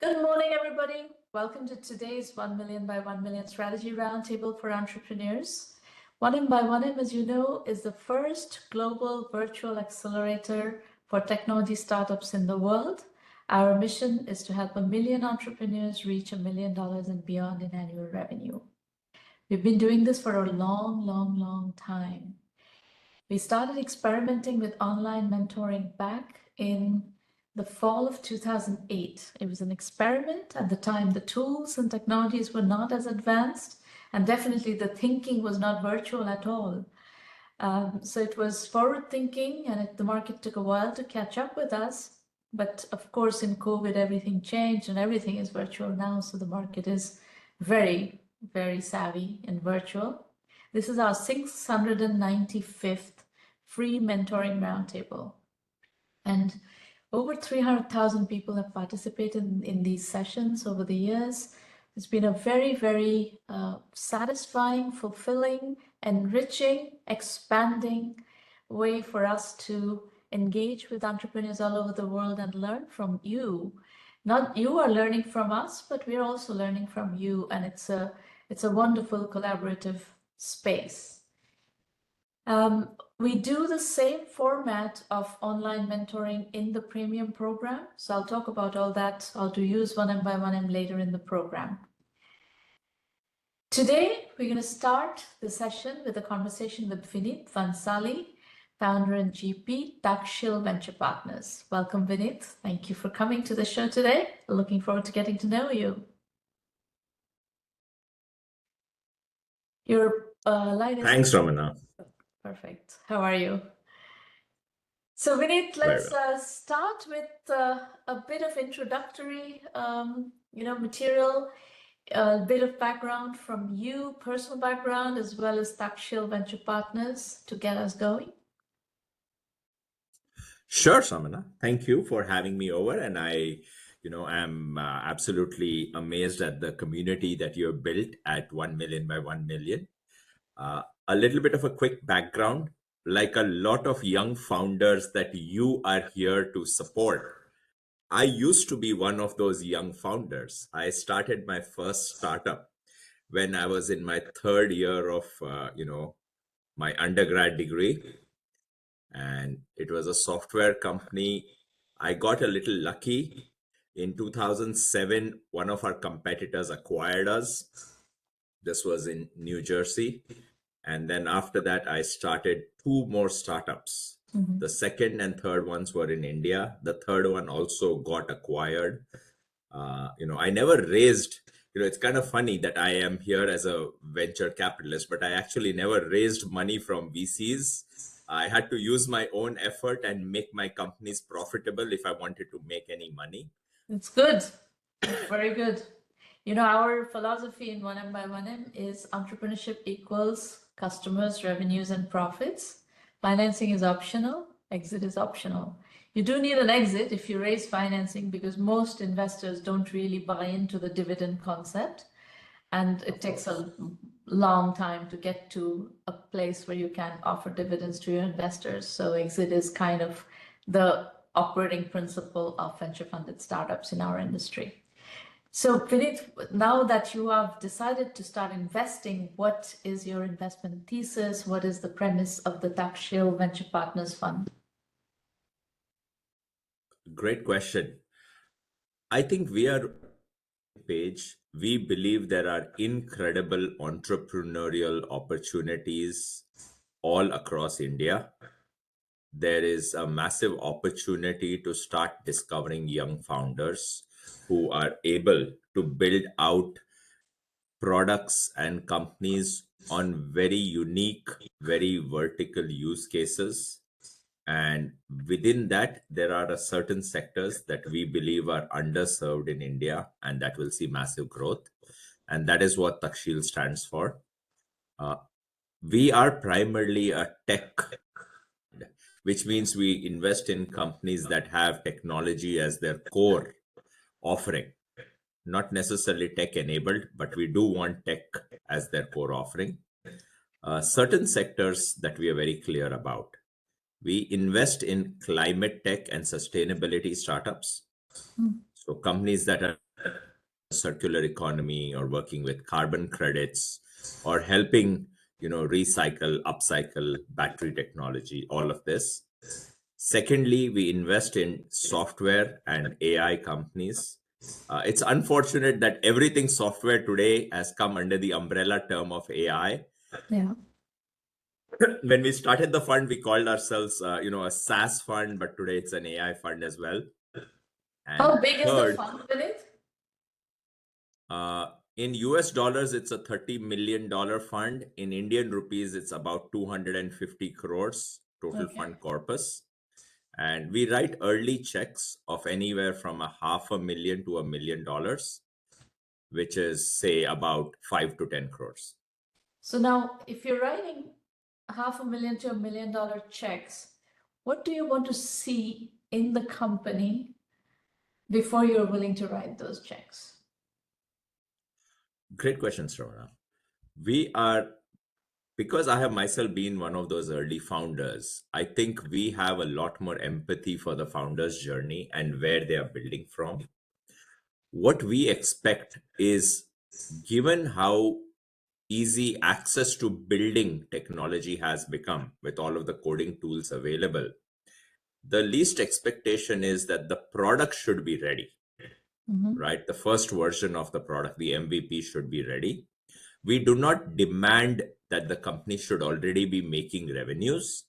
Good morning, everybody. Welcome to today's 1 Million by 1 Million Strategy Roundtable for Entrepreneurs. 1M by 1M, as you know, is the first global virtual accelerator for technology startups in the world. Our mission is to help 1 million entrepreneurs reach $1 million and beyond in annual revenue. We've been doing this for a long time. We started experimenting with online mentoring back in the fall of 2008. It was an experiment. At the time, the tools and technologies were not as advanced, and definitely the thinking was not virtual at all. So it was forward thinking, and the market took a while to catch up with us. But of course, in COVID, everything changed and everything is virtual now. So the market is very savvy in virtual. This is our 695th free mentoring roundtable. And over 300,000 people have participated in these sessions over the years. It's been a very satisfying, fulfilling, enriching, expanding way for us to engage with entrepreneurs all over the world and learn from you. Not you are learning from us, but we're also learning from you, and it's a wonderful collaborative space. We do the same format of online mentoring in the premium program. So I'll talk about all that, how to use 1M by 1M later in the program. Today, we're going to start the session with a conversation with Vinit Bhansali, founder and GP, Takshil Venture Partners. Welcome, Vinit. Thank you for coming to the show today. Looking forward to getting to know you. Your line is... Thanks, Ramana. Perfect. How are you? So Vinit, let's start with a bit of introductory, material, a bit of background from you, personal background, as well as Takshil Venture Partners to get us going. Sure, Samana. Thank you for having me over. And I am absolutely amazed at the community that you have built at 1 million by 1 million. A little bit of a quick background, like a lot of young founders that you are here to support. I used to be one of those young founders. I started my first startup when I was in my third year of, my undergrad degree. And it was a software company. I got a little lucky. In 2007, one of our competitors acquired us. This was in New Jersey. And then after that, I started two more startups. The second and third ones were in India. The third one also got acquired. I never raised, it's kind of funny that I am here as a venture capitalist, but I actually never raised money from VCs. I had to use my own effort and make my companies profitable if I wanted to make any money. It's good. Very good. Our philosophy in 1M by 1M is entrepreneurship equals customers, revenues, and profits. Financing is optional. Exit is optional. You do need an exit if you raise financing, because most investors don't really buy into the dividend concept. And it takes a long time to get to a place where you can offer dividends to your investors. So exit is kind of the operating principle of venture funded startups in our industry. So Vinit, now that you have decided to start investing, what is your investment thesis? What is the premise of the Takshil Venture Partners Fund? Great question. I think we are page. We believe there are incredible entrepreneurial opportunities all across India. There is a massive opportunity to start discovering young founders who are able to build out products and companies on very unique, very vertical use cases. And within that, there are certain sectors that we believe are underserved in India and that will see massive growth. And that is what Takshil stands for. We are primarily a tech, which means we invest in companies that have technology as their core offering. Not necessarily tech enabled, but we do want tech as their core offering. Certain sectors that we are very clear about. We invest in climate tech and sustainability startups. So companies that are circular economy or working with carbon credits or helping, recycle, upcycle battery technology, all of this. Secondly, we invest in software and AI companies. It's unfortunate that everything software today has come under the umbrella term of AI. Yeah. When we started the fund, we called ourselves, a SaaS fund, but today it's an AI fund as well. And How big is the third, fund, Vinit? in US dollars, it's a $30 million fund. In Indian rupees, it's about 250 crores total Okay. fund corpus. And we write early checks of anywhere from $500,000 to $1 million, which is, say, about 5 to 10 crores. So now, if you're writing $500,000 to $1 million checks, what do you want to see in the company before you're willing to write those checks? Great question, Shravana. Because I have myself been one of those early founders, I think we have a lot more empathy for the founder's journey and where they are building from. What we expect is, given how easy access to building technology has become with all of the coding tools available, the least expectation is that the product should be ready, right? The first version of the product, the MVP, should be ready. We do not demand that the company should already be making revenues,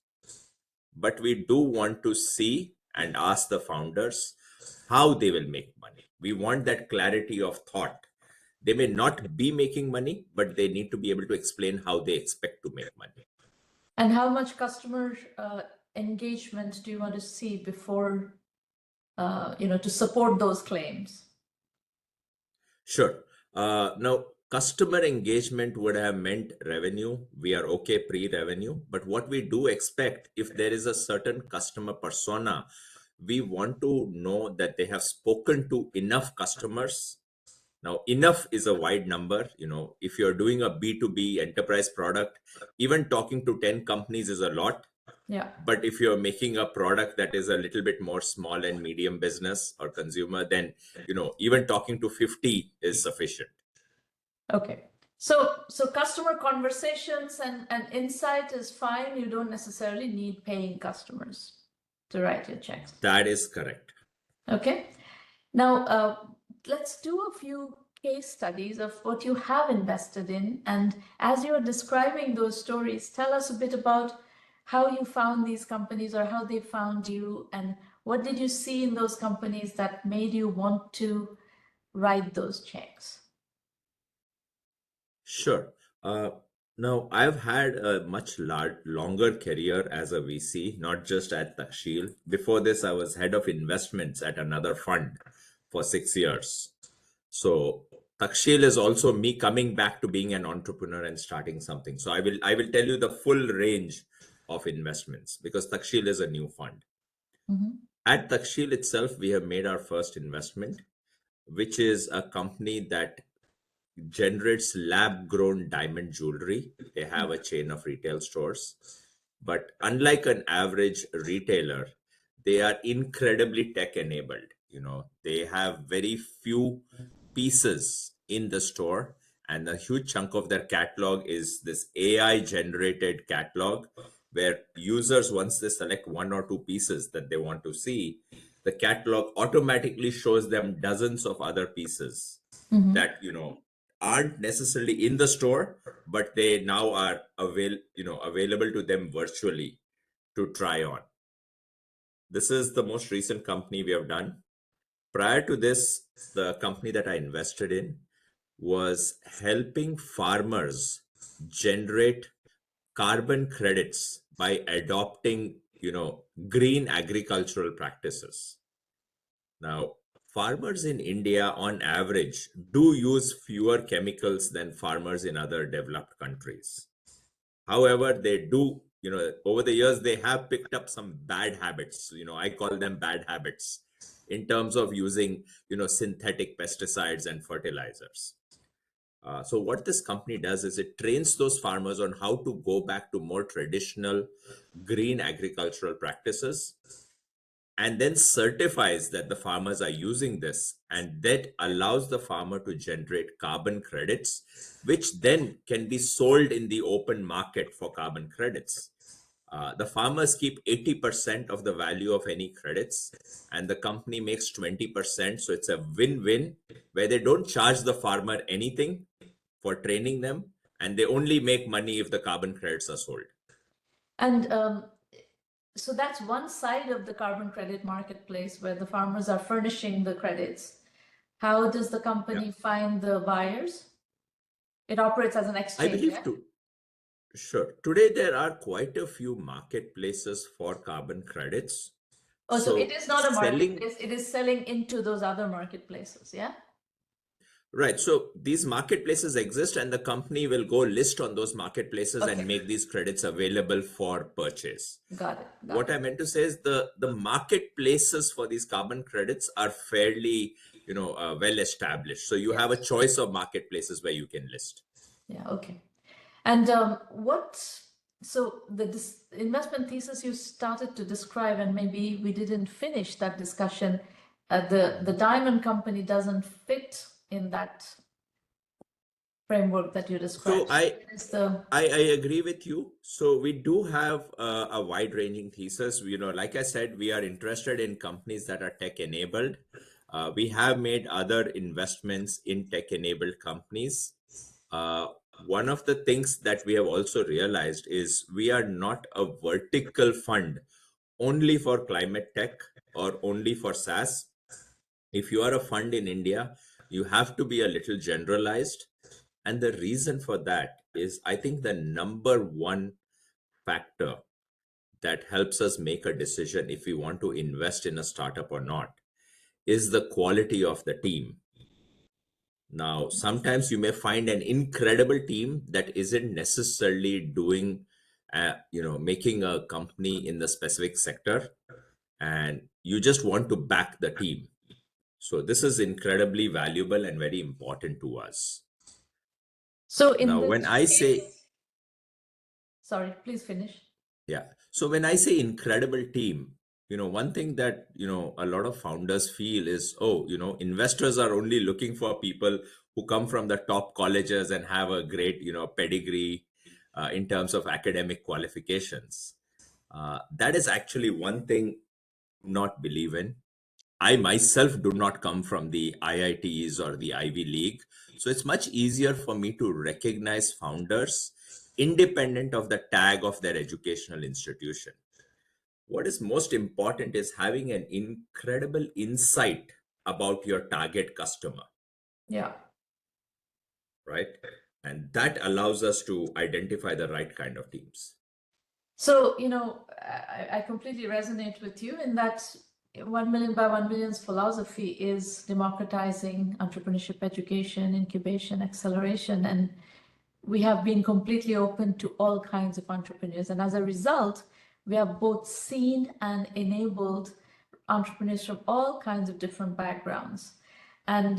but we do want to see and ask the founders how they will make money. We want that clarity of thought. They may not be making money, but they need to be able to explain how they expect to make money. And how much customer engagement do you want to see before, to support those claims? Sure. Now, customer engagement would have meant revenue. We are okay pre-revenue, but what we do expect, if there is a certain customer persona, we want to know that they have spoken to enough customers. Now, enough is a wide number. If you're doing a B2B enterprise product, even talking to 10 companies is a lot. Yeah. But if you're making a product that is a little bit more small and medium business or consumer, then, even talking to 50 is sufficient. Okay. So customer conversations and insight is fine. You don't necessarily need paying customers to write your checks. That is correct. Okay. Now, let's do a few case studies of what you have invested in. And as you're describing those stories, tell us a bit about how you found these companies or how they found you, and what did you see in those companies that made you want to write those checks? Sure. Now, I've had a much longer career as a VC, not just at Takshil. Before this, I was head of investments at another fund for 6 years. So Takshil is also me coming back to being an entrepreneur and starting something. So I will tell you the full range of investments because Takshil is a new fund. At Takshil itself, we have made our first investment, which is a company that generates lab grown diamond jewelry. They have a chain of retail stores. But unlike an average retailer, they are incredibly tech enabled. They have very few pieces in the store, and a huge chunk of their catalog is this AI generated catalog where users, once they select one or two pieces that they want to see, the catalog automatically shows them dozens of other pieces that aren't necessarily in the store, but they now are available to them virtually to try on. This is the most recent company we have done. Prior to this, the company that I invested in was helping farmers generate carbon credits by adopting, green agricultural practices. Now, farmers in India on average do use fewer chemicals than farmers in other developed countries. However, they do, over the years, they have picked up some bad habits. I call them bad habits in terms of using, synthetic pesticides and fertilizers. So what this company does is it trains those farmers on how to go back to more traditional green agricultural practices. and then certifies that the farmers are using this, and that allows the farmer to generate carbon credits, which then can be sold in the open market for carbon credits. The farmers keep 80% of the value of any credits, and the company makes 20%. So it's a win-win where they don't charge the farmer anything for training them, and they only make money if the carbon credits are sold. And so that's one side of the carbon credit marketplace where the farmers are furnishing the credits. How does the company find the buyers? It operates as an I exchange, believe yeah? Sure. Today, there are quite a few marketplaces for carbon credits. Oh, so it is not a selling, marketplace, it is selling into those other marketplaces, yeah? right. So these marketplaces exist, and the company will go list on those marketplaces Okay. and make these credits available for purchase. Got it. What I meant to say is the marketplaces for these carbon credits are fairly, well established. So you have a choice of marketplaces where you can list. Yeah, okay. And so the investment thesis you started to describe, and maybe we didn't finish that discussion, the diamond company doesn't fit in that framework that you described. So I agree with you. So we do have a wide-ranging thesis. Like I said, we are interested in companies that are tech-enabled. We have made other investments in tech-enabled companies. One of the things that we have also realized is we are not a vertical fund only for climate tech or only for SaaS. If you are a fund in India, you have to be a little generalized. And the reason for that is, I think the number one factor that helps us make a decision if we want to invest in a startup or not is the quality of the team. Now, sometimes you may find an incredible team that isn't necessarily doing, making a company in the specific sector, and you just want to back the team. So this is incredibly valuable and very important to us. So in Now, this when I say, case, sorry, please finish. yeah, so when I say incredible team, one thing that, a lot of founders feel is, oh, investors are only looking for people who come from the top colleges and have a great, pedigree in terms of academic qualifications. That is actually one thing not believe in. I myself do not come from the IITs or the Ivy League. So it's much easier for me to recognize founders independent of the tag of their educational institution. What is most important is having an incredible insight about your target customer, Yeah. right? And that allows us to identify the right kind of teams. So, I completely resonate with you in that 1 million by 1 million's philosophy is democratizing entrepreneurship education, incubation, acceleration, and we have been completely open to all kinds of entrepreneurs. And as a result, we have both seen and enabled entrepreneurs from all kinds of different backgrounds. And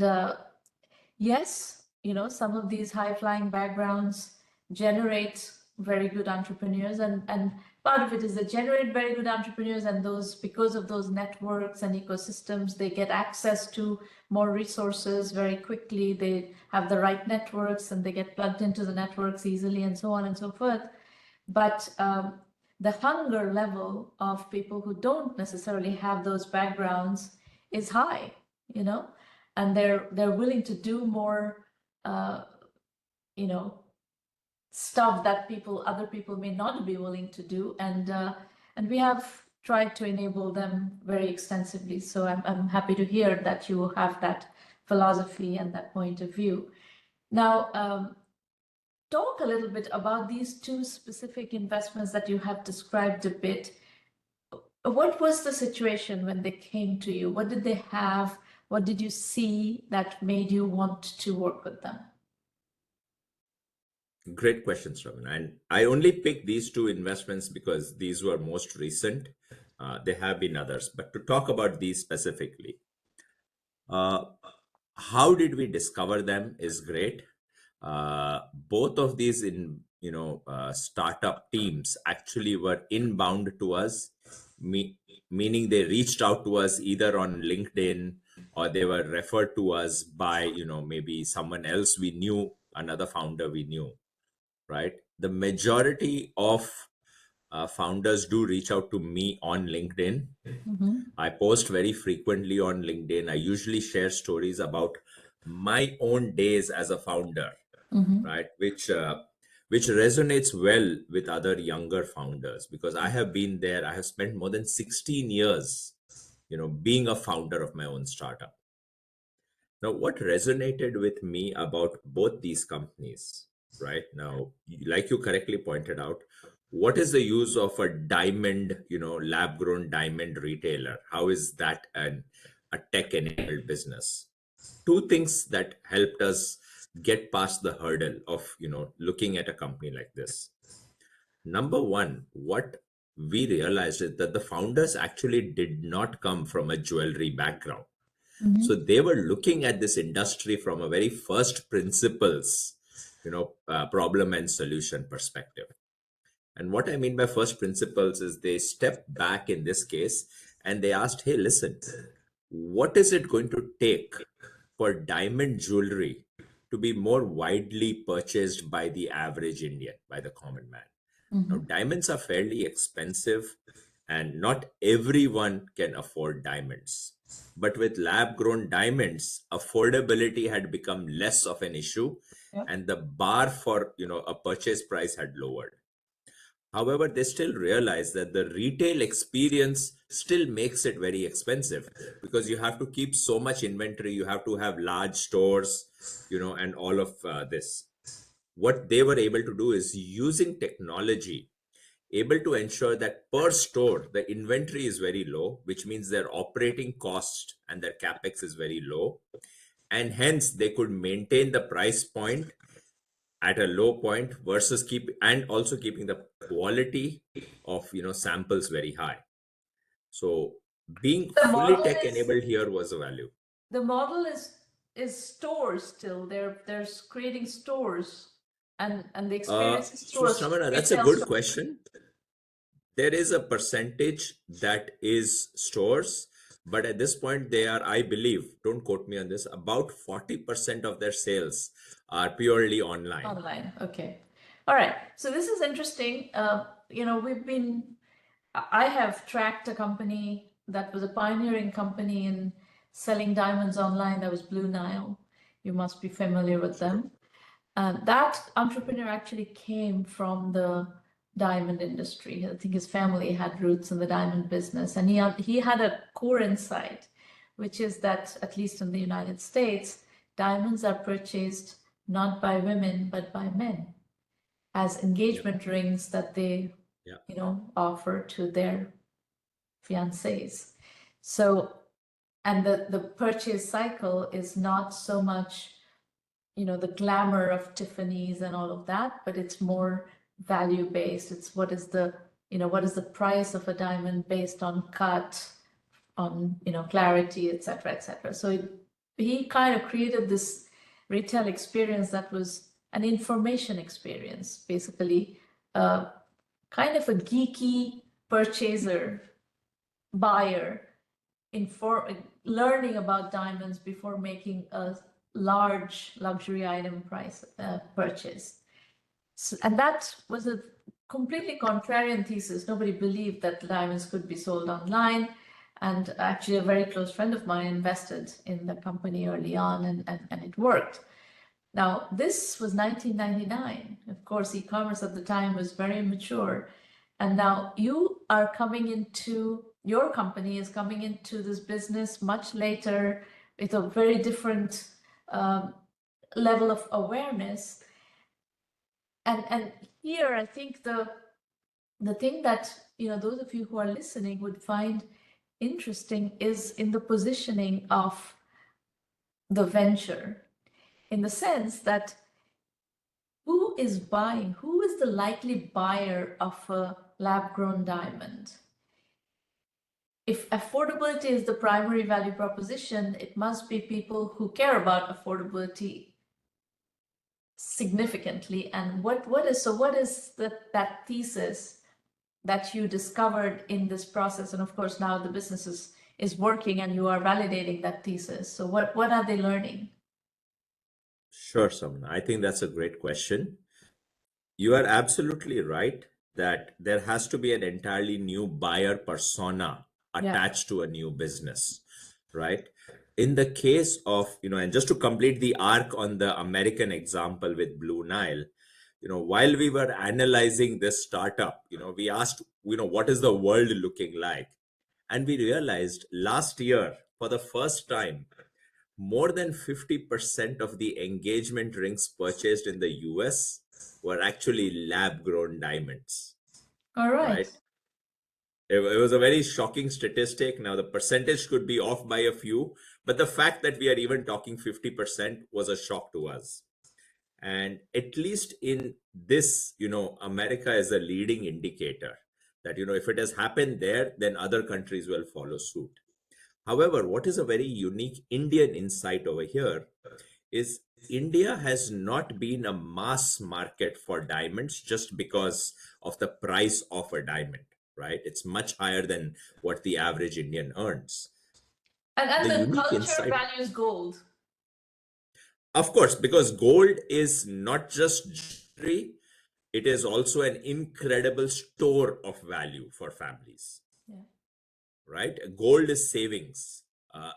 yes, some of these high-flying backgrounds generate very good entrepreneurs, and part of it is they generate very good entrepreneurs, and those, because of those networks and ecosystems, they get access to more resources very quickly. They have the right networks and they get plugged into the networks easily, and so on and so forth. But the hunger level of people who don't necessarily have those backgrounds is high, and they're willing to do more, stuff that other people may not be willing to do, and we have tried to enable them very extensively. So I'm happy to hear that you have that philosophy and that point of view. Now, talk a little bit about these two specific investments that you have described a bit. What was the situation when they came to you? What did they have? What did you see that made you want to work with them? Great questions, Raman. And I only picked these two investments because these were most recent. There have been others, but to talk about these specifically, how did we discover them is great. Both of these startup teams actually were inbound to us meaning they reached out to us either on LinkedIn, or they were referred to us by, maybe someone else we knew, another founder we knew, right? The majority of founders do reach out to me on LinkedIn. Mm-hmm. I post very frequently on LinkedIn. I usually share stories about my own days as a founder, Mm-hmm. right? Which resonates well with other younger founders, because I have been there. I have spent more than 16 years, being a founder of my own startup. Now, what resonated with me about both these companies, right? Now, like you correctly pointed out, what is the use of a diamond, lab grown diamond retailer? How is that a tech enabled business? Two things that helped us get past the hurdle of, looking at a company like this. Number one, what we realized is that the founders actually did not come from a jewelry background. Mm-hmm. So they were looking at this industry from a very first principles, problem and solution perspective. And what I mean by first principles is they stepped back in this case and they asked, hey, listen, what is it going to take for diamond jewelry to be more widely purchased by the average Indian, by the common man? Now, Mm-hmm. diamonds are fairly expensive, and not everyone can afford diamonds. But with lab grown diamonds, affordability had become less of an issue, Yeah. and the bar for a purchase price had lowered. However, they still realize that the retail experience still makes it very expensive, because you have to keep so much inventory, you have to have large stores, and all of this. What they were able to do is, using technology, able to ensure that per store the inventory is very low, which means their operating cost and their capex is very low, and hence they could maintain the price point at a low point versus also keeping the quality of samples very high. So being The fully model tech is enabled here was a value. the model is stores still. They're creating stores and the experience is So through a Shravana, that's a retail good store. question. There is a percentage that is stores, but at this point they are, I believe, don't quote me on this, about 40% of their sales are purely online. Online. Okay. All right. So this is interesting. I have tracked a company that was a pioneering company in selling diamonds online. That was Blue Nile. You must be familiar with them. That entrepreneur actually came from the diamond industry. I think his family had roots in the diamond business, and he had a core insight, which is that at least in the United States, diamonds are purchased not by women but by men as engagement rings that they, Yeah. offer to their fiancés. So, and the purchase cycle is not so much the glamour of Tiffany's and all of that, but it's more value based. It's what is the price of a diamond based on cut, on clarity, etc., etc. So he kind of created this retail experience that was an information experience, basically, kind of a geeky purchaser, buyer, learning about diamonds before making a large luxury item purchase. So, and that was a completely contrarian thesis. Nobody believed that diamonds could be sold online. And actually, a very close friend of mine invested in the company early on, and it worked. Now, this was 1999. Of course, e-commerce at the time was very mature. And now your company is coming into this business much later with a very different level of awareness. And here, I think the thing that, those of you who are listening would find interesting is in the positioning of the venture, in the sense that who is buying? Who is the likely buyer of a lab-grown diamond? If affordability is the primary value proposition, it must be people who care about affordability significantly. And what is that thesis that you discovered in this process? And of course, now the business is working and you are validating that thesis. So what are they learning? Sure, Samna. I think that's a great question. You are absolutely right that there has to be an entirely new buyer persona Yeah. attached to a new business, right? In the case of, and just to complete the arc on the American example with Blue Nile, while we were analyzing this startup, we asked, what is the world looking like? And we realized last year, for the first time, more than 50% of the engagement rings purchased in the US were actually lab grown diamonds, All right. right? It was a very shocking statistic. Now, the percentage could be off by a few, but the fact that we are even talking 50% was a shock to us. And at least in this, America is a leading indicator that, if it has happened there, then other countries will follow suit. However, what is a very unique Indian insight over here is India has not been a mass market for diamonds just because of the price of a diamond, right? It's much higher than what the average Indian earns. And The the unique culture insight, values gold. of course, because gold is not just jewelry, it is also an incredible store of value for families. Yeah. Right? Gold is savings. Uh,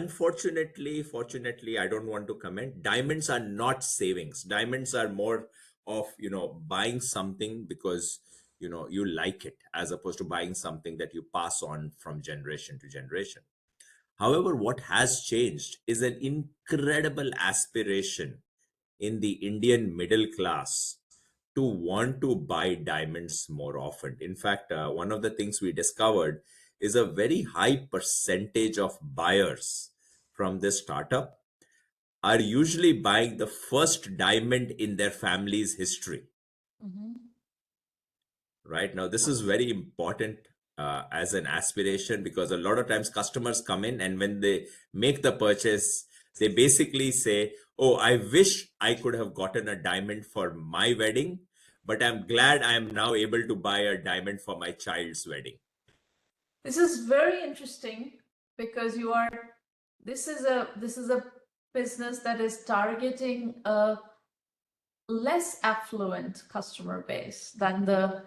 Fortunately, I don't want to comment. Diamonds are not savings. Diamonds are more of, buying something because, you like it, as opposed to buying something that you pass on from generation to generation. However, what has changed is an incredible aspiration in the Indian middle class to want to buy diamonds more often. In fact, one of the things we discovered is a very high percentage of buyers from this startup are usually buying the first diamond in their family's history. Mm-hmm. Right now, this is very important as an aspiration, because a lot of times customers come in and when they make the purchase, they basically say, oh, I wish I could have gotten a diamond for my wedding, but I'm glad I am now able to buy a diamond for my child's wedding. This is very interesting because this is a business that is targeting a less affluent customer base than the,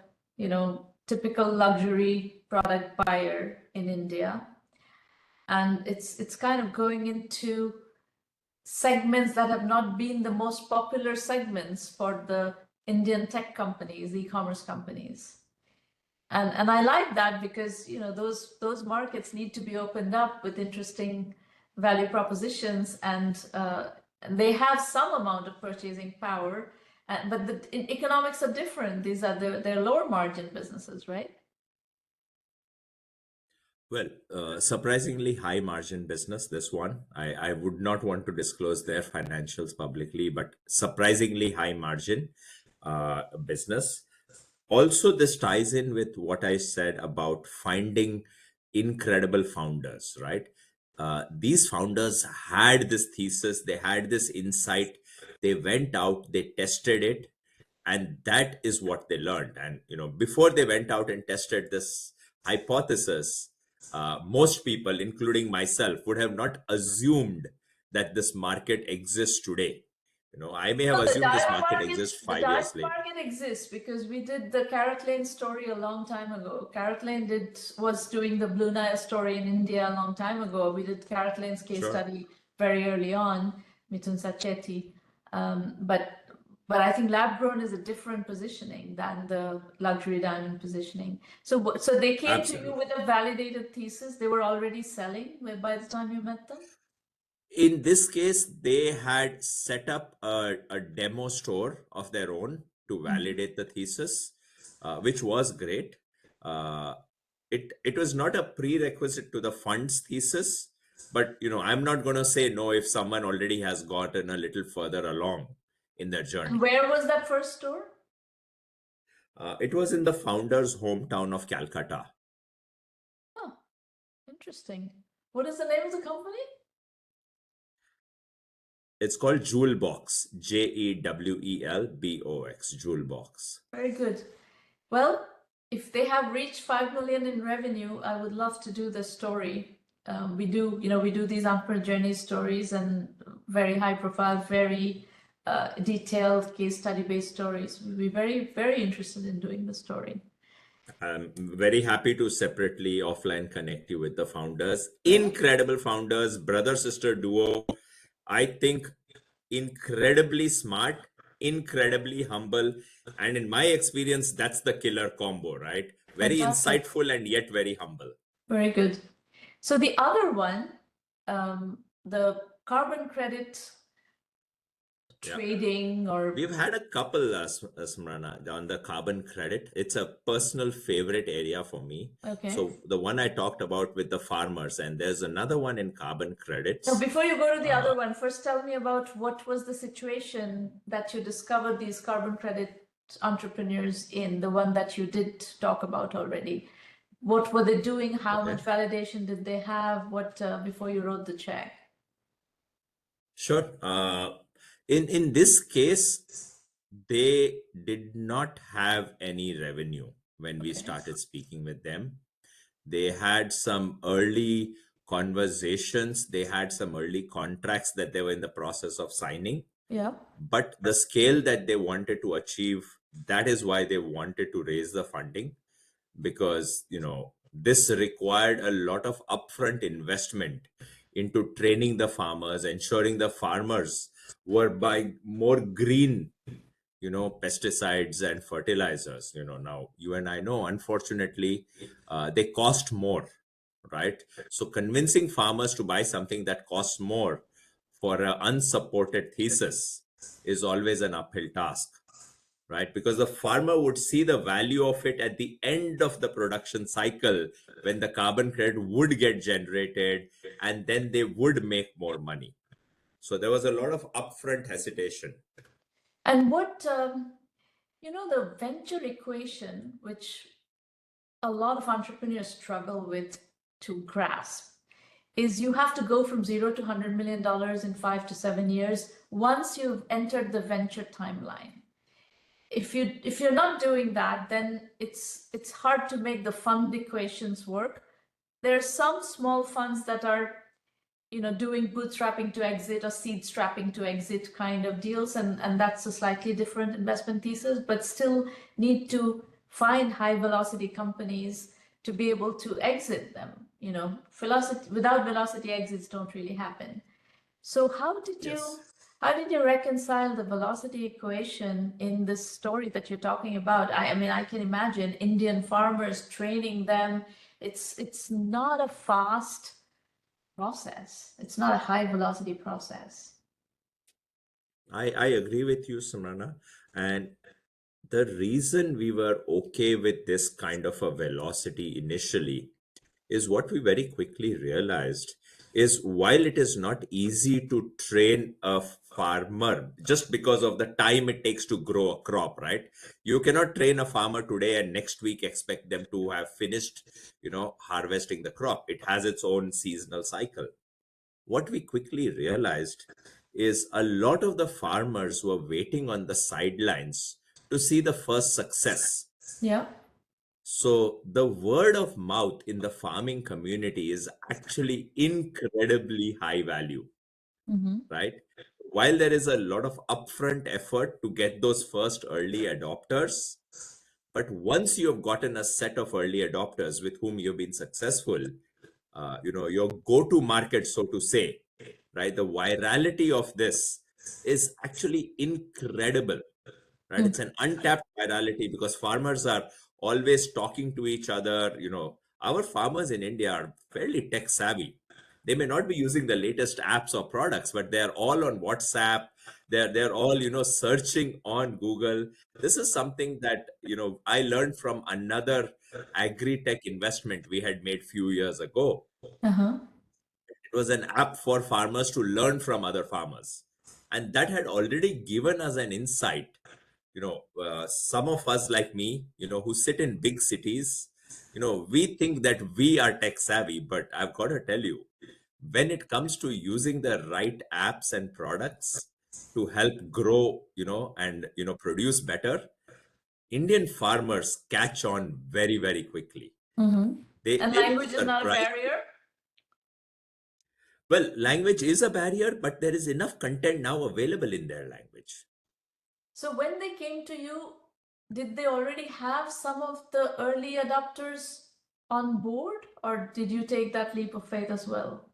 typical luxury product buyer in India. And it's kind of going into segments that have not been the most popular segments for the Indian tech companies, e-commerce companies. And I like that because those markets need to be opened up with interesting value propositions, and they have some amount of purchasing power, but the economics are different. These are they're lower margin businesses, right? Well, surprisingly high margin business, this one. I would not want to disclose their financials publicly, but surprisingly high margin business. Also, this ties in with what I said about finding incredible founders, right? These founders had this thesis, they had this insight, they went out, they tested it, and that is what they learned. And before they went out and tested this hypothesis, most people, including myself, would have not assumed that this market exists today. I may have Well, assumed this market exists the 5 years diamond later. market exists because we did the Carrot Lane story a long time ago. Carrot Lane was doing the Blue Nile story in India a long time ago. We did Carrot Lane's case Sure. study very early on, Mithun Sacheti. But I think lab grown is a different positioning than the luxury diamond positioning. So they came to you Absolutely. with a validated thesis. They were already selling by the time you met them. In this case, they had set up a demo store of their own to validate the thesis, which was great. Uh, it was not a prerequisite to the fund's thesis, but I'm not going to say no if someone already has gotten a little further along in their And journey. where was that first store? It was in the founder's hometown of Calcutta. Oh, interesting. What is the name of the company? It's called Jewel Box, Jewelbox, Jewel Box. Very good. Well, if they have reached 5 million in revenue, I would love to do the story. We do these entrepreneur journey stories and very high profile, very detailed case study based stories. We'd be very, very interested in doing the story. I'm very happy to separately offline connect you with the founders. Yeah. Incredible founders, brother sister duo. I think incredibly smart, incredibly humble, and in my experience, that's the killer combo, right? Very Fantastic. insightful and yet very humble. Very good. So the other one, the carbon credit Yeah. trading or We've had a couple, Smrana, on the carbon credit. It's a personal favorite area for me. okay. So the one I talked about with the farmers, and there's another one in carbon Now, credits. before you go to the Uh, other one, first tell me about what was the situation that you discovered these carbon credit entrepreneurs in, the one that you did talk about already. What were they doing? How okay. much validation did they have? What before you wrote the check? Sure. In this case, they did not have any revenue when we Okay. started speaking with them. They had some early conversations, they had some early contracts that they were in the process of signing. Yeah. But the scale that they wanted to achieve, that is why they wanted to raise the funding, because this required a lot of upfront investment into training the farmers, ensuring the farmers were buying more green pesticides and fertilizers. Now you and I know, unfortunately, they cost more, right? So convincing farmers to buy something that costs more for an unsupported thesis is always an uphill task, right? Because the farmer would see the value of it at the end of the production cycle, when the carbon credit would get generated, and then they would make more money. So there was a lot of upfront hesitation. And what the venture equation, which a lot of entrepreneurs struggle with to grasp, is you have to go from zero to $100 million in 5 to 7 years once you've entered the venture timeline. If you're not doing that, then it's hard to make the fund equations work. There are some small funds that are doing bootstrapping to exit or seed strapping to exit kind of deals, and that's a slightly different investment thesis, but still need to find high velocity companies to be able to exit them. Velocity without velocity exits don't really happen. So Yes. how did you reconcile the velocity equation in this story that you're talking about? I mean, I can imagine Indian farmers training them. It's not a fast process. It's not a high velocity process. I agree with you, Samrana. And the reason we were okay with this kind of a velocity initially is what we very quickly realized is, while it is not easy to train a farmer just because of the time it takes to grow a crop, right? You cannot train a farmer today and next week expect them to have finished harvesting the crop. It has its own seasonal cycle. What we quickly realized is a lot of the farmers were waiting on the sidelines to see the first success. Yeah. So the word of mouth in the farming community is actually incredibly high value, Mm-hmm. right? While there is a lot of upfront effort to get those first early adopters, but once you have gotten a set of early adopters with whom you've been successful, your go-to market, so to say, right? The virality of this is actually incredible, right? It's an untapped virality because farmers are always talking to each other. Our farmers in India are fairly tech savvy. They may not be using the latest apps or products, but they're all on WhatsApp. They're all searching on Google. This is something that I learned from another agri-tech investment we had made few years ago. Uh-huh. It was an app for farmers to learn from other farmers, and that had already given us an insight. Some of us like me, who sit in big cities, we think that we are tech savvy, but I've got to tell you, when it comes to using the right apps and products to help grow and produce better, Indian farmers catch on very, very quickly. Mm-hmm. They And they'll be language is not a surprised. barrier? Well, language is a barrier, but there is enough content now available in their language. So when they came to you, did they already have some of the early adopters on board, or did you take that leap of faith as well?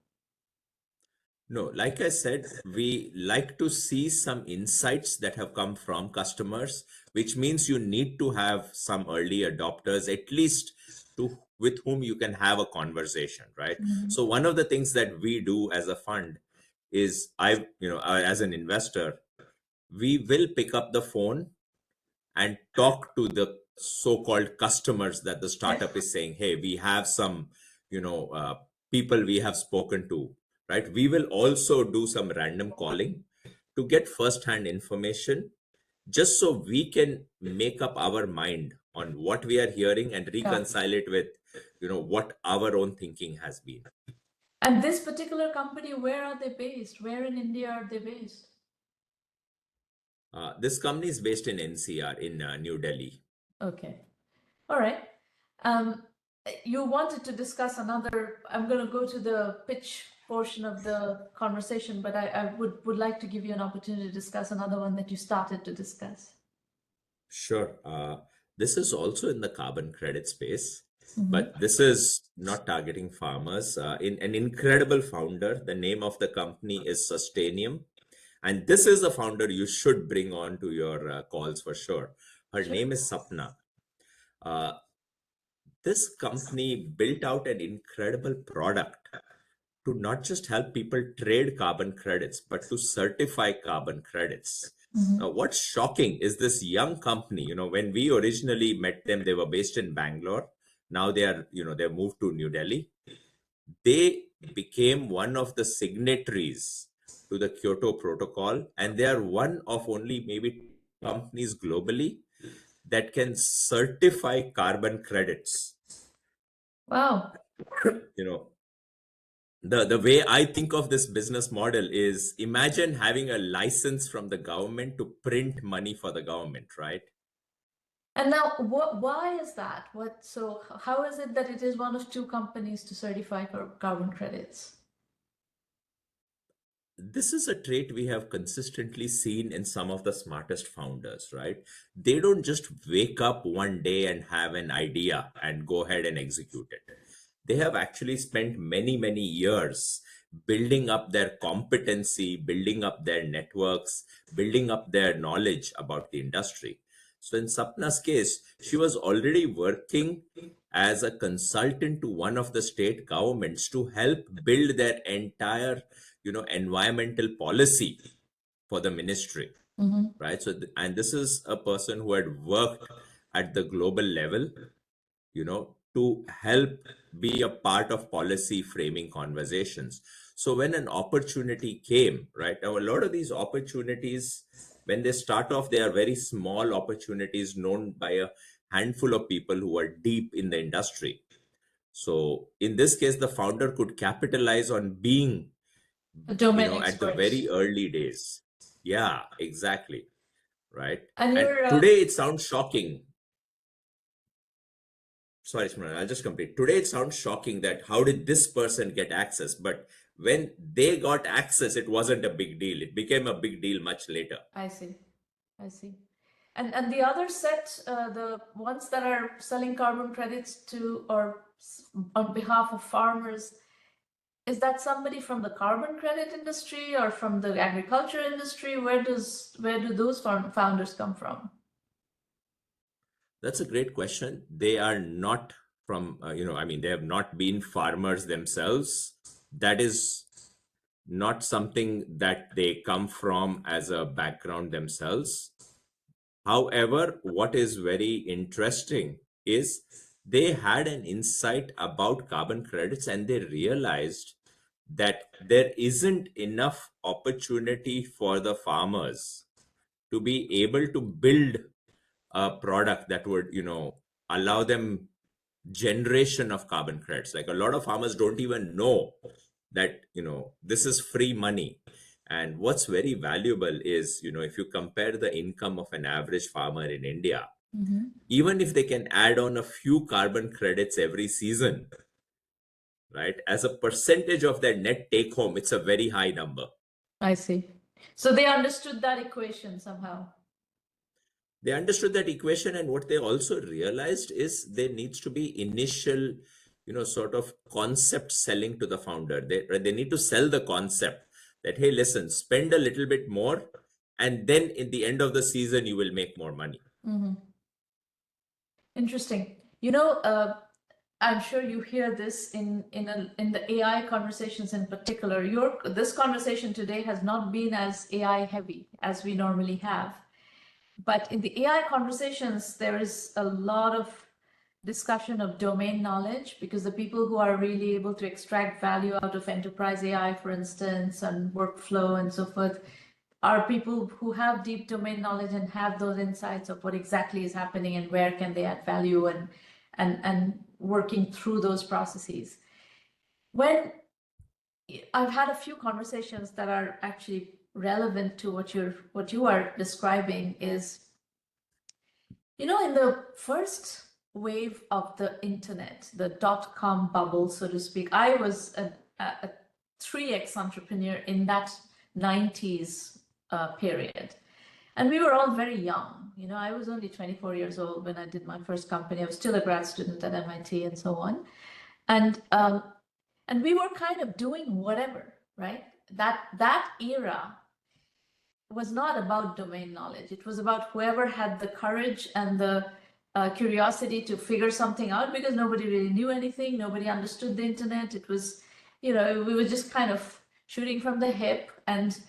No, like I said, we like to see some insights that have come from customers, which means you need to have some early adopters, at least to with whom you can have a conversation, right? Mhm. So one of the things that we do as a fund is as an investor, we will pick up the phone and talk to the so-called customers that the Okay. startup is saying, hey, we have some people we have spoken to, right? We will also do some random calling to get first-hand information, just so we can make up our mind on what we are hearing and Yeah. reconcile it with what our own thinking has been. And this particular company, where are they based? Where in India are they based? This company is based in NCR in New Delhi. Okay. All right. Um, you wanted to discuss another, I'm going to go to the pitch portion of the conversation, but I would like to give you an opportunity to discuss another one that you started to discuss. Sure. This is also in the carbon credit space, Mhm. but this is not targeting farmers. In an incredible founder, the name of the company is Sustainium, and this is a founder you should bring on to your calls for sure. Her Sure. name is Sapna. Uh, this company built out an incredible product to not just help people trade carbon credits, but to certify carbon credits. Mhm. Now, what's shocking is this young company. When we originally met them, they were based in Bangalore. Now they've moved to New Delhi. They became one of the signatories to the Kyoto Protocol, and they are one of only maybe companies globally that can certify carbon credits. Wow. You know, the way I think of this business model is, imagine having a license from the government to print money for the government, right? And now, why is that? So how is it that it is one of two companies to certify carbon credits? This is a trait we have consistently seen in some of the smartest founders, right? They don't just wake up one day and have an idea and go ahead and execute it. They have actually spent many, many years building up their competency, building up their networks, building up their knowledge about the industry. So in Sapna's case, she was already working as a consultant to one of the state governments to help build their entire, environmental policy for the ministry, Mhm. right? And this is a person who had worked at the global level, to help be a part of policy framing conversations. So when an opportunity came, right, now a lot of these opportunities, when they start off, they are very small opportunities known by a handful of people who are deep in the industry. So in this case, the founder could capitalize on being, A domain at the very experts. early days. Yeah, exactly. Right. And And you're today it sounds shocking. Sorry, Smran, I'll just complete. Today it sounds shocking that how did this person get access? But when they got access, it wasn't a big deal. It became a big deal much later. I see. I see. And the other set, the ones that are selling carbon credits to or on behalf of farmers, is that somebody from the carbon credit industry or from the agriculture industry? Where do those founders come from? That's a great question. They are not from, I mean, they have not been farmers themselves. That is not something that they come from as a background themselves. However, what is very interesting is they had an insight about carbon credits, and they realized that there isn't enough opportunity for the farmers to be able to build a product that would, allow them generation of carbon credits. Like, a lot of farmers don't even know that, this is free money. And what's very valuable is, if you compare the income of an average farmer in India Even if they can add on a few carbon credits every season, right, as a percentage of their net take home, it's a very high number. I see. So they understood that equation somehow. They understood that equation, and what they also realized is there needs to be initial, sort of concept selling to the founder. They need to sell the concept that, hey, listen, spend a little bit more, and then in the end of the season, you will make more money. Interesting. I'm sure you hear this in the AI conversations in particular. This conversation today has not been as AI heavy as we normally have. But in the AI conversations, there is a lot of discussion of domain knowledge, because the people who are really able to extract value out of enterprise AI, for instance, and workflow and so forth, are people who have deep domain knowledge and have those insights of what exactly is happening and where can they add value, and working through those processes. When I've had a few conversations that are actually relevant to what you are describing is, in the first wave of the internet, the dot-com bubble, so to speak, I was a 3x entrepreneur in that 90s period. And we were all very young. I was only 24 years old when I did my first company. I was still a grad student at MIT and so on. And we were kind of doing whatever, right? That era was not about domain knowledge. It was about whoever had the courage and the curiosity to figure something out, because nobody really knew anything. Nobody understood the internet. It was, we were just kind of shooting from the hip and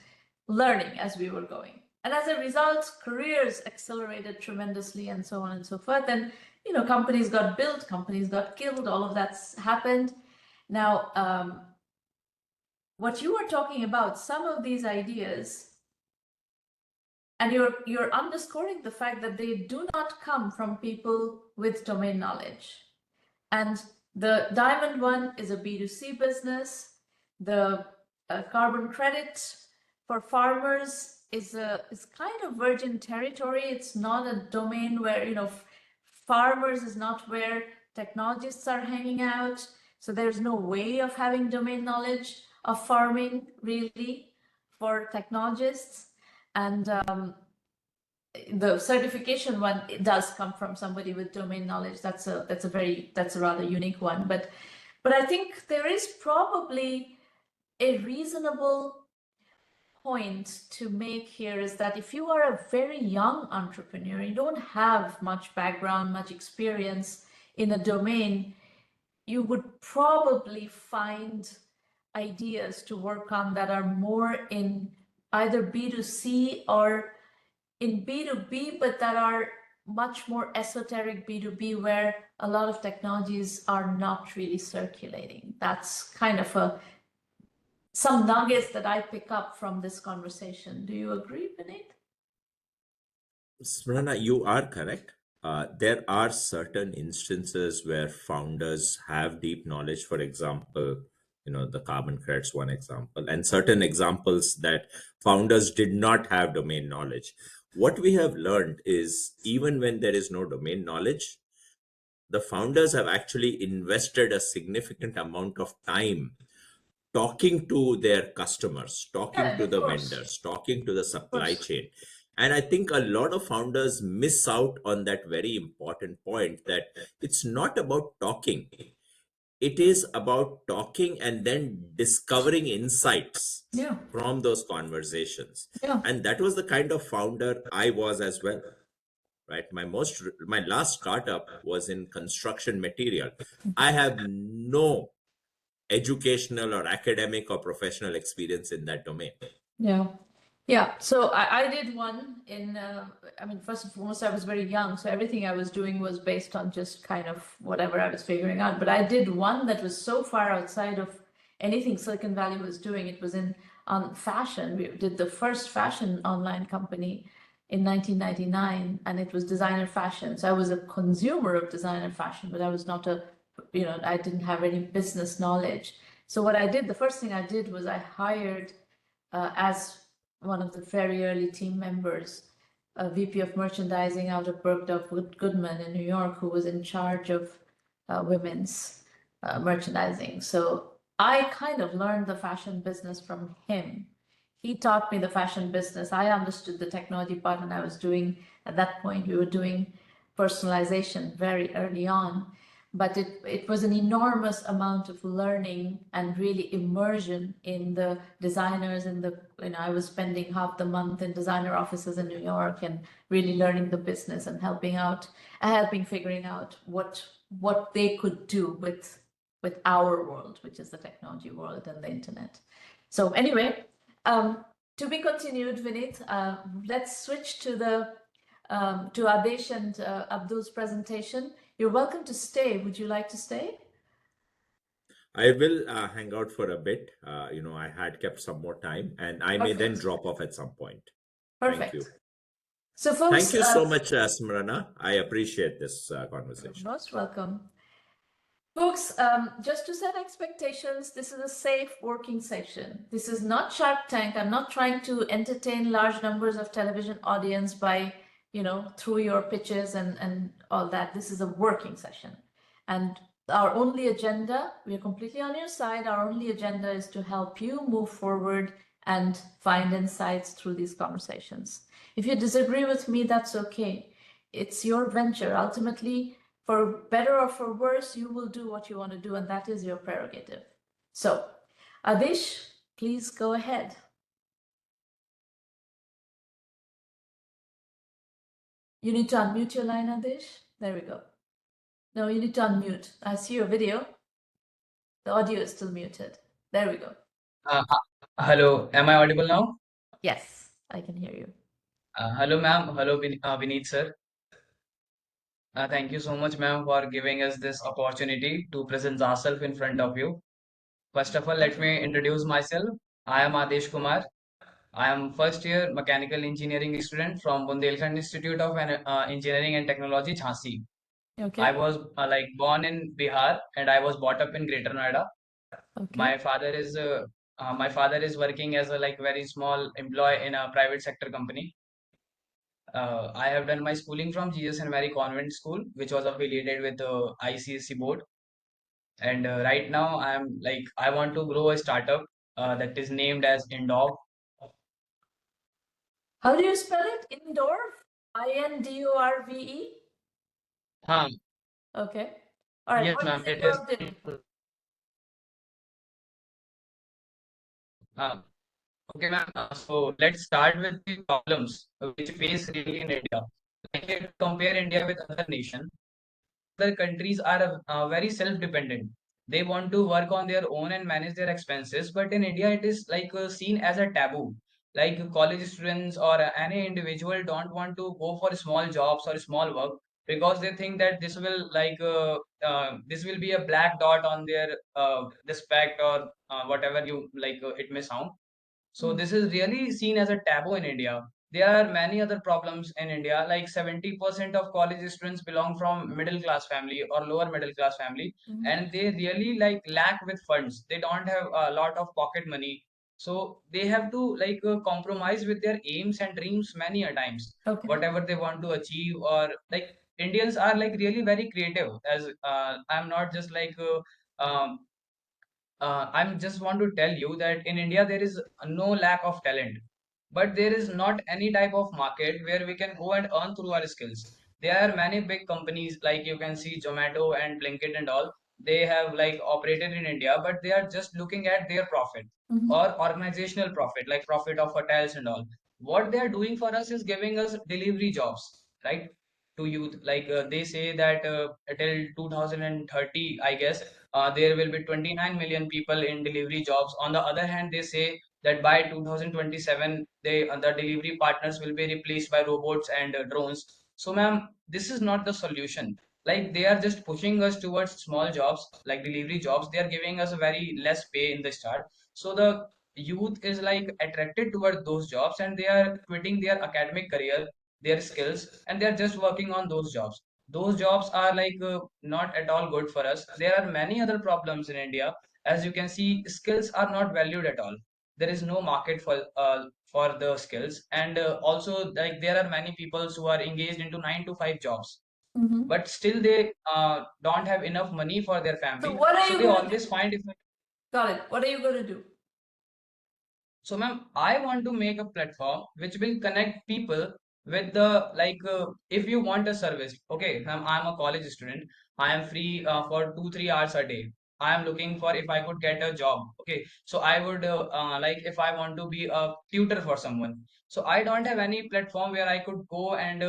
learning as we were going. And as a result, careers accelerated tremendously and so on and so forth. And, companies got built, companies got killed, all of that's happened. Now, what you are talking about, some of these ideas, and you're underscoring the fact that they do not come from people with domain knowledge. And the diamond one is a B2C business. The carbon credit for farmers is kind of virgin territory. It's not a domain where, farmers is not where technologists are hanging out. So there's no way of having domain knowledge of farming really for technologists. And the certification one, it does come from somebody with domain knowledge. That's a rather unique one. But I think there is probably a reasonable point to make here, is that if you are a very young entrepreneur, you don't have much background, much experience in a domain, you would probably find ideas to work on that are more in either B2C or in B2B, but that are much more esoteric B2B, where a lot of technologies are not really circulating. That's kind of some nuggets that I pick up from this conversation. Do you agree, Vinit? Smrana, you are correct. There are certain instances where founders have deep knowledge. For example, the carbon credits, one example, and certain examples that founders did not have domain knowledge. What we have learned is, even when there is no domain knowledge, the founders have actually invested a significant amount of time talking to their customers, talking to the vendors, talking to the supply chain. And I think a lot of founders miss out on that very important point, that it's not about talking. It is about talking and then discovering insights from those conversations. And that was the kind of founder I was as well. Right. My last startup was in construction material. I have no educational or academic or professional experience in that domain. Yeah. So I did one in, first and foremost, I was very young. So everything I was doing was based on just kind of whatever I was figuring out. But I did one that was so far outside of anything Silicon Valley was doing. It was on fashion. We did the first fashion online company in 1999, and it was designer fashion. So I was a consumer of designer fashion, but I was not I didn't have any business knowledge. So what I did, the first thing I did was I hired as one of the very early team members, a VP of merchandising out of Bergdorf Goodman in New York who was in charge of women's merchandising. So I kind of learned the fashion business from him. He taught me the fashion business. I understood the technology part, and I was doing, at that point, we were doing personalization very early on. But it was an enormous amount of learning and really immersion in the designers and I was spending half the month in designer offices in New York and really learning the business and helping figuring out what they could do with our world, which is the technology world and the internet. So anyway, to be continued, Vinit. Let's switch to Adesh and Abdul's presentation. You're welcome to stay. Would you like to stay? I will hang out for a bit. I had kept some more time, and I may then drop off at some point. Perfect. Thank you. So, folks, thank you so much, Smrana. I appreciate this conversation. You're most welcome. Folks, just to set expectations, this is a safe working session. This is not Shark Tank. I'm not trying to entertain large numbers of television audience by, through your pitches and all that. This is a working session. And our only agenda, we are completely on your side. Our only agenda is to help you move forward and find insights through these conversations. If you disagree with me, that's okay. It's your venture. Ultimately, for better or for worse, you will do what you want to do, and that is your prerogative. So, Adesh, please go ahead. You need to unmute your line, Adesh. There we go. No, you need to unmute. I see your video. The audio is still muted. There we go. Hello, am I audible now? Yes, I can hear you. Hello, ma'am. Hello, Vinit sir. Thank you so much, ma'am, for giving us this opportunity to present ourselves in front of you. First of all, let me introduce myself. I am Adesh Kumar. I am first year mechanical engineering student from Bundelkhand Institute of Engineering and Technology, Jhansi. Okay. I was born in Bihar and I was brought up in Greater Noida. Okay. My father is working as a very small employee in a private sector company. I have done my schooling from Jesus and Mary Convent School, which was affiliated with the ICSE board. And right now, I want to grow a startup that is named as Indorve. How do you spell it? Indorve? Indorve? Huh. Okay. All right. Yes, What ma'am. does It is. Indorve do? Okay, ma'am. So let's start with the problems which face really in India. Like if you compare India with other nations, other countries are very self-dependent. They want to work on their own and manage their expenses, but in India it is seen as a taboo. Like college students or any individual don't want to go for small jobs or small work because they think that this will be a black dot on their respect or whatever you it may sound. So this is really seen as a taboo in India. There are many other problems in India. Like 70% of college students belong from middle class family or lower middle class family, and they really lack with funds. They don't have a lot of pocket money, so they have to compromise with their aims and dreams many a times. Okay. Whatever they want to achieve, or Indians are really very creative. As I'm not just I'm just want to tell you that in India there is no lack of talent, but there is not any type of market where we can go and earn through our skills. There are many big companies like you can see Zomato and Blinkit and all. They have operated in India, but they are just looking at their profit or organizational profit, like profit of hotels and all. What they are doing for us is giving us delivery jobs, right? To youth, they say that till 2030, I guess there will be 29 million people in delivery jobs. On the other hand, they say that by 2027, the delivery partners will be replaced by robots and drones. So, ma'am, this is not the solution. Like they are just pushing us towards small jobs, like delivery jobs. They are giving us a very less pay in the start. So the youth is attracted toward those jobs, and they are quitting their academic career, their skills, and they are just working on those jobs. Those jobs are not at all good for us. There are many other problems in India. As you can see, skills are not valued at all. there is no market for the skills, and also like there are many people who are engaged into 9 to 5 jobs, Mm-hmm. but still they don't have enough money for their So family, what are so you they going to always do? find if Got it. What are you going to do? So, ma'am, I want to make a platform which will connect people with the if you want a service, okay, ma'am, I'm a college student. I am free for 2 3 hours a day. I am looking for if I could get a job. Okay, so I would if I want to be a tutor for someone. So I don't have any platform where I could go and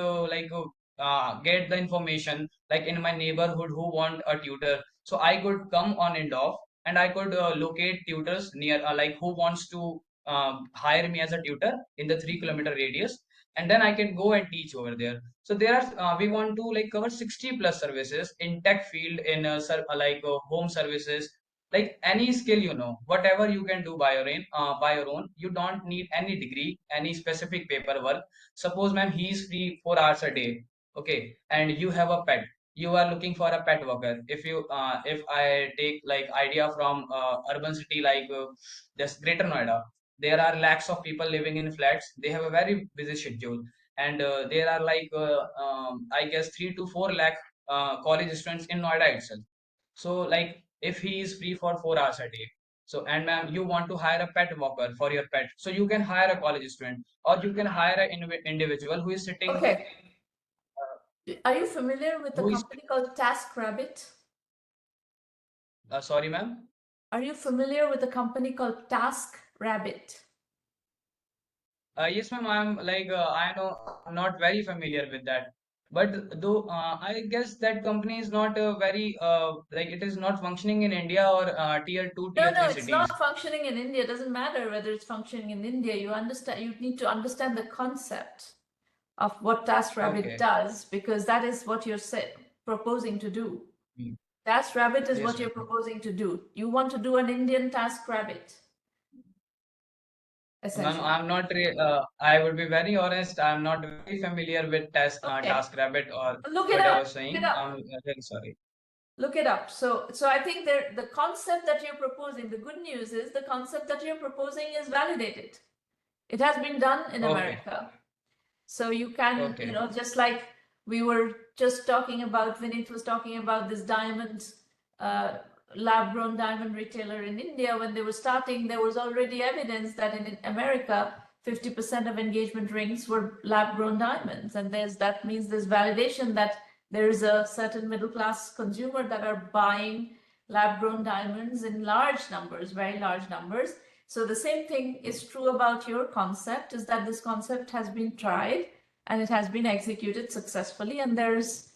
get the information like in my neighborhood who want a tutor. So I could come on Indorve and I could locate tutors near who wants to hire me as a tutor in the 3 kilometer radius, and then I can go and teach over there. So there are we want to like cover 60 plus services in tech field, in home services, like any skill, whatever you can do by your own. You don't need any degree, any specific paperwork. Suppose, ma'am, he is free 4 hours a day, okay, and you have a pet. You are looking for a pet walker. If I take like idea from urban city like this Greater Noida, there are lakhs of people living in flats. They have a very busy schedule, and there are I guess 3 to 4 lakh college students in Noida itself. So like if he is free for 4 hours a day, so and ma'am, you want to hire a pet walker for your pet, so you can hire a college student, or you can hire an individual who is sitting Okay. Are you familiar with a who is company called TaskRabbit? sorry, ma'am. Are you familiar with a company called TaskRabbit? Yes, ma'am. I know I'm not very familiar with that, but though I guess that company is not very it is not functioning in India or tier 2, No, tier no, 3 it's not cities. functioning in India. It doesn't matter whether it's functioning in India. You understand, you need to understand the concept of what TaskRabbit Okay. does, because that is what you're proposing to do. Mm. TaskRabbit is Yes, what you're ma'am. proposing to do. You want to do an Indian TaskRabbit, Ma'am, essentially. I'm not. I would be very honest. I'm not very familiar with Okay, TaskRabbit or look it whatever up. Look it saying. up. I'm very sorry. Look it up. So I think the concept that you're proposing, the good news is the concept that you're proposing is validated. It has been done in Okay. America. So you can, Okay. just like we were just talking about, Vinit was talking about this diamond, lab-grown diamond retailer in India. When they were starting, there was already evidence that in America, 50% of engagement rings were lab-grown diamonds. And that means there's validation that there is a certain middle-class consumer that are buying lab-grown diamonds in large numbers, very large numbers. So the same thing is true about your concept, is that this concept has been tried and it has been executed successfully, and there's,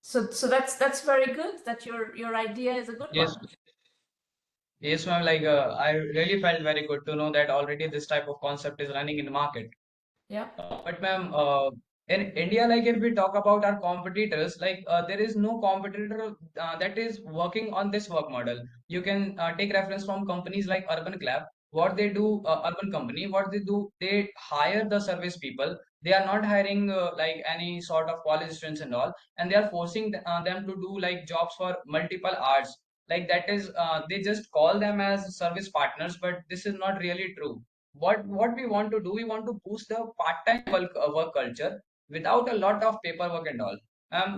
so that's very good that your idea is a good Yes. one. Yes, ma'am. I really felt very good to know that already this type of concept is running in the market. Yeah. But ma'am, in India, like if we talk about our competitors, there is no competitor that is working on this work model. You can take reference from companies like Urban Club. What they do, Urban Company, what they do, they hire the service people. They are not hiring any sort of college students and all, and they are forcing them to do like jobs for multiple hours. Like that is, they just call them as service partners, but this is not really true. What we want to do, we want to boost the part-time work culture without a lot of paperwork and all.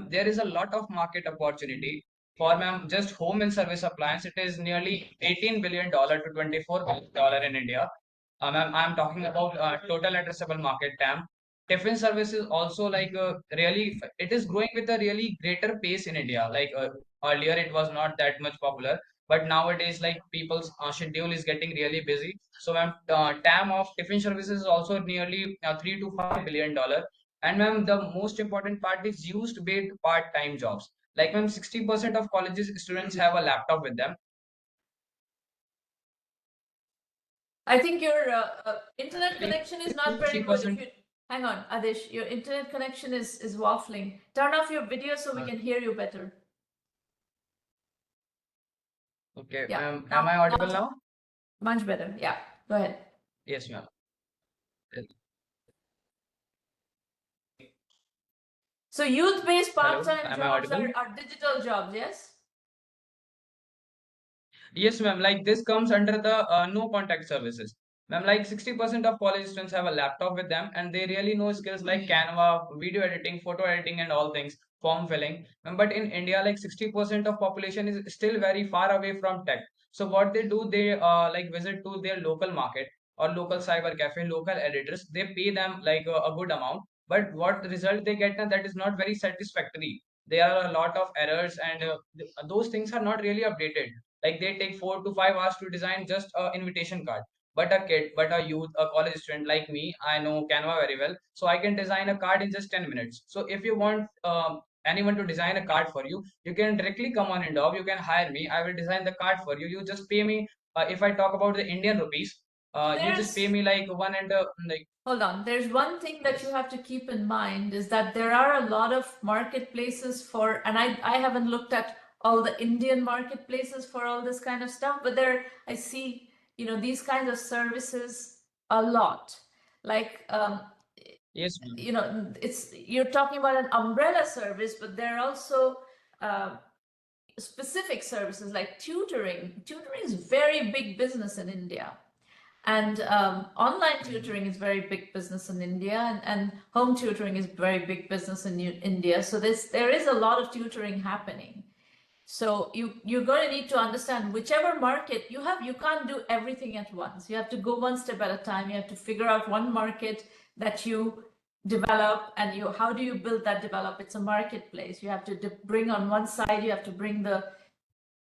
There is a lot of market opportunity for, ma'am, just home and service appliance. It is nearly $18 billion to $24 billion in India. I'm talking about total addressable market TAM. Tiffin services also really, it is growing with a really greater pace in India. Earlier it was not that much popular, but nowadays like people's schedule is getting really busy. So ma'am, TAM of tiffin services is also nearly $3 to $5 billion. And ma'am, the most important part is used based part-time jobs. Like ma'am, 60% of colleges students have a laptop with them. I think your internet connection is not very good. If 3%. you hang on, Adesh, your internet connection is waffling. Turn off your video so we can hear you better. Okay, Yeah, ma'am, am I audible now? much better. Yeah, go ahead. Yes, ma'am. So youth-based Hello, part-time am I jobs audible? are digital jobs, yes? Yes, ma'am. Like this comes under the no contact services. Ma'am, like 60% of college students have a laptop with them and they really know skills like Canva, video editing, photo editing, and all things, form filling. But in India, like 60% of population is still very far away from tech. So what they do, they like visit to their local market or local cyber cafe, local editors. They pay them like a good amount. But what result they get, that is not very satisfactory. There are a lot of errors and those things are not really updated, like they take 4 to 5 hours to design just a invitation card. But a kid, but a youth, a college student like me, I know Canva very well, so I can design a card in just 10 minutes. So if you want anyone to design a card for you, you can directly come on Indorve. You can hire me. I will design the card for you. You just pay me. If I talk about the Indian rupees, you just pay There's me like one and like Hold on. There's one thing that you yes, have to keep in mind is that there are a lot of marketplaces for, and I haven't looked at all the Indian marketplaces for all this kind of stuff, but there I see, these kinds of services a lot. Like, yes, ma'am. you're talking about an umbrella service, but there are also uh, specific services like tutoring. Tutoring is very big business in India. And online Mhm. tutoring is very big business in India, and home tutoring is very big business in India. So there is a lot of tutoring happening. So you're going to need to understand whichever market you have. You can't do everything at once. You have to go one step at a time. You have to figure out one market that you develop, and how do you build that develop. It's a marketplace. You have to bring on one side. You have to bring the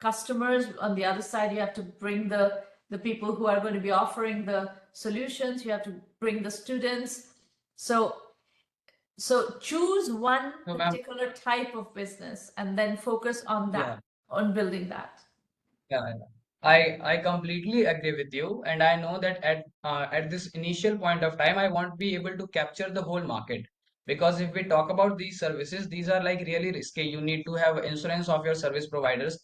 customers. On the other side, you have to bring the people who are going to be offering the solutions. You have to bring the students. So choose one So, ma'am, particular type of business and then focus on that, yeah. on building that. Yeah, yeah. I completely agree with you, and I know that at this initial point of time, I won't be able to capture the whole market, because if we talk about these services, these are like really risky. You need to have insurance of your service providers,